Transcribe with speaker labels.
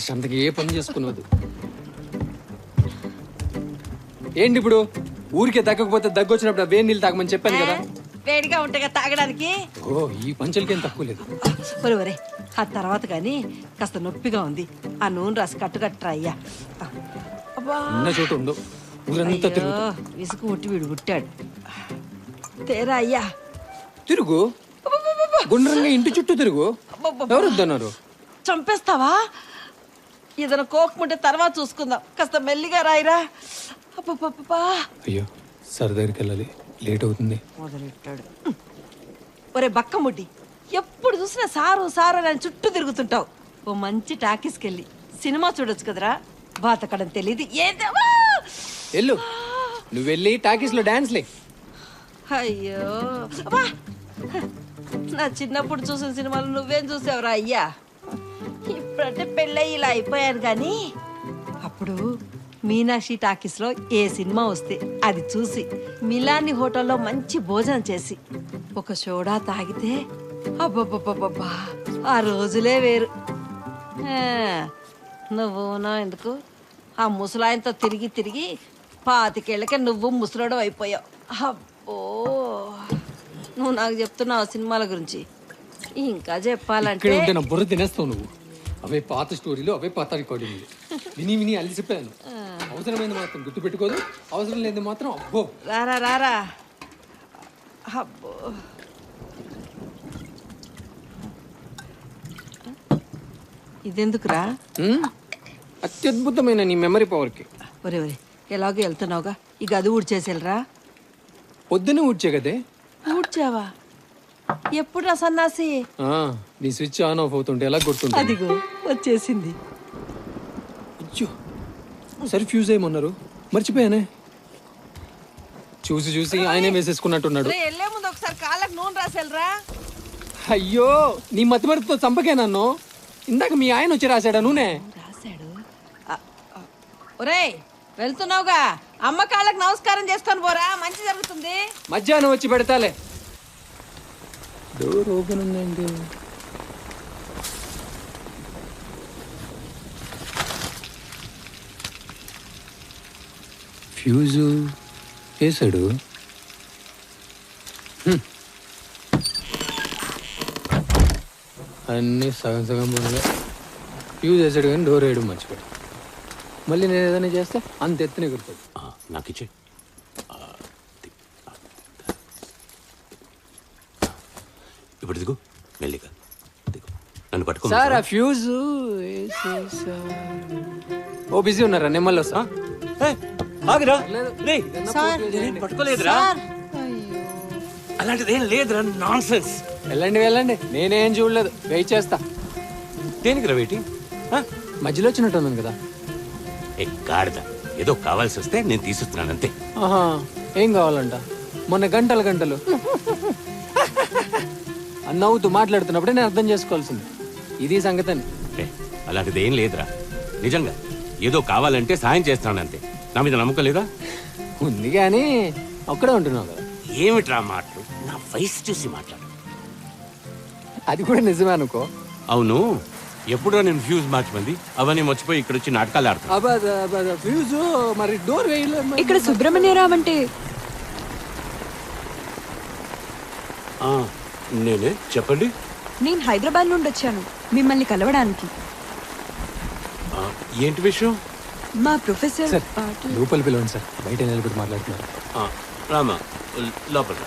Speaker 1: ప్రశాంతంగా ఏ పని చేసుకున్నది. ఏంటి ఇప్పుడు ఊరికే తగ్గకపోతే దగ్గు వచ్చినప్పుడు వేడి నీళ్ళు తాగమని చెప్పాను కదా.
Speaker 2: వేడిగా ఉంటాయి తాగడానికి.
Speaker 1: ఓ ఈ పంచలకేం తక్కువ లేదు.
Speaker 2: ఒరే ఆ తర్వాత కానీ కాస్త నొప్పిగా ఉంది. ఆ నూనె రాసి కట్టుకట్టరా అయ్యా.
Speaker 1: ఉన్న చోటు ఉండు, ఊరంతా తిరుగు.
Speaker 2: విసుగు పుట్టి వీడు పుట్టాడు. తేరా అయ్యా.
Speaker 1: తిరుగు, గుండ్రంగా ఇంటి చుట్టూ తిరుగు. ఎవరు వద్దన్నారు?
Speaker 2: చంపేస్తావా? ఏదైనా కోపం ఉంటే తర్వాత చూసుకుందాం. కాస్త మెల్లిగా రాయిరా. అబ్బబ్బబ్బా.
Speaker 1: అయ్యో సర్ దగ్గరికి వెళ్ళాలి, లేట్ అవుతుంది.
Speaker 2: మొదలెట్టాడు. ఒరే బక్కముడ్డి, ఎప్పుడు చూసినా సారు సారు అని చుట్టూ తిరుగుతుంటావు. ఓ మంచి టాకీస్కి వెళ్ళి సినిమా చూడొచ్చు కదరా. బాతకడం తెలియదు ఏదేవా.
Speaker 1: వెళ్ళు, నువ్వు వెళ్ళి టాకీస్ లో డాన్స్ లే.
Speaker 2: అయ్యో అబ్బా, నా చిన్నప్పుడు చూసిన సినిమాలు నువ్వేం చూసావురా అయ్యా. ఇప్పుడంటే పెళ్ళయి ఇలా అయిపోయాను కానీ అప్పుడు మీనాక్షి టాకీస్ లో ఏ సినిమా వస్తే అది చూసి మిలాని హోటల్లో మంచి భోజనం చేసి ఒక సోడా తాగితే అబ్బబ్బబ్బబ్బా ఆ రోజులే వేరు. నువ్వు నా ఎందుకు ఆ ముసలాయంతో తిరిగి తిరిగి 25 ఏళ్ళకే నువ్వు ముసలోడు అయిపోయావు. అబ్బో, నువ్వు నాకు చెప్తున్నావు సినిమాల గురించి. ఇంకా చెప్పాలంటే
Speaker 1: నా బుర్ర తినేస్తావు నువ్వు. అవే పాత స్టోరీలు, అవే పాత రికార్డింగ్లు విని విని అలిసిపోయాను. అవసరమైంది మాత్రం గుర్తు పెట్టుకోదు, అవసరం లేని మాత్రం అబ్బో.
Speaker 2: రారా రారా. అబ్బో, ఇదెందుకురా?
Speaker 1: అత్యద్భుతమైన నీ మెమరీ పవర్కి.
Speaker 2: ఒరే ఒరే, ఎలాగో వెళ్తున్నావుగా ఈ గది ఊడ్చేసేళ్ళరా.
Speaker 1: పొద్దునే ఊడ్చే కదే.
Speaker 2: ఊడ్చావా? ఎప్పుడు రా సన్నాసి?
Speaker 1: నీ స్విచ్ ఆన్ ఆఫ్ అవుతుంటే ఎలా కొడుతుంది.
Speaker 2: అదిగో వచ్చేసింది.
Speaker 1: అయ్యో సరే ఫ్యూజ్ అయ్యమన్నారు, మర్చిపోయానే. చూసి చూసి ఆయనే వేసేసుకున్నట్టున్నాడు.
Speaker 2: వెళ్ళే ముందు ఒకసారి కాళ్ళకి నూనె రాసేళ్ళరా.
Speaker 1: అయ్యో నీ మతి మరుపుతో చంపకే నన్ను. ఇందాక మీ ఆయన వచ్చి రాశాడా నూనె?
Speaker 2: రాశాడు. ఒరే వెళ్తున్నావుగా, అమ్మ కాళ్ళకి నమస్కారం చేసుకొని పోరా, మంచి జరుగుతుంది.
Speaker 1: మధ్యాహ్నం వచ్చి పెడతాలే. డోర్ ఓపెన్ ఉందండి. ఫ్యూజు వేసాడు. అన్నీ సగం సగం పోయినా. ఫ్యూజ్ వేసాడు కానీ డోర్ వేయడం మర్చిపోయాడు. మళ్ళీ నేను ఏదైనా చేస్తే అంత ఎత్తున ఎగురుతాడు.
Speaker 3: నాకు ఇచ్చే. ఇప్పుడు దిగు, మెల్లిగా దిగు, నన్ను పట్టుకో.
Speaker 1: సార్ ఆ ఫ్యూజ్ ఓ బిజీ ఉన్నారా? నేను మళ్ళీ వస్తా.
Speaker 3: ఆగిరా. పట్టుకోలేదురా, అలాంటిదేం లేదురా. Non sense.
Speaker 1: వెళ్ళండి వెళ్ళండి, నేనేం చూడలేదు. వెయిట్ చేస్తా.
Speaker 3: దేనికి రా వెయిటింగ్?
Speaker 1: మధ్యలో వచ్చినట్టు ఉన్నాను కదా.
Speaker 3: ఏ గాడిద, ఏదో కావాల్సి వస్తే నేను తీసుస్తున్నాను అంతే.
Speaker 1: ఆహా, ఏం కావాలంట? మొన్న గంటలు గంటలు నవ్వుతూ మాట్లాడుతున్నప్పుడే నేను అర్థం చేసుకోవాల్సింది. ఇది సంగతి అని.
Speaker 3: అలాంటిది ఏం లేదురా, నిజంగా ఏదో కావాలంటే సాయం చేస్తున్నాను అంతే. నా మీద నమ్మకం లేదా?
Speaker 1: ఉంది కానీ ఒక్కడే ఉంటున్నావు కదా.
Speaker 3: ఏమిట్రా మాటలు? నా వయసు చూసి మాట్లాడు.
Speaker 1: అది కూడా నిజమే అనుకో.
Speaker 3: అవును, ఎప్పుడో నేను ఫ్యూజ్ మార్చిపోయింది, అవన్నీ మర్చిపోయి ఇక్కడ వచ్చి నాటకాలు ఆడుతా.
Speaker 1: ఫ్యూజ్ మరి డోర్ వేయలేదు.
Speaker 4: ఇక్కడ సుబ్రహ్మణ్యరావు అంటే
Speaker 3: నేనే. చెప్పండి.
Speaker 4: నేను హైదరాబాద్ నుండి వచ్చాను మిమ్మల్ని కలవడానికి.
Speaker 3: ఏంటి విషయం?
Speaker 4: మా ప్రొఫెసర్
Speaker 1: లోపల పిలవండి సార్, బయట నిలబడి మాట్లాడుతున్నారు.
Speaker 3: రామా లోపల.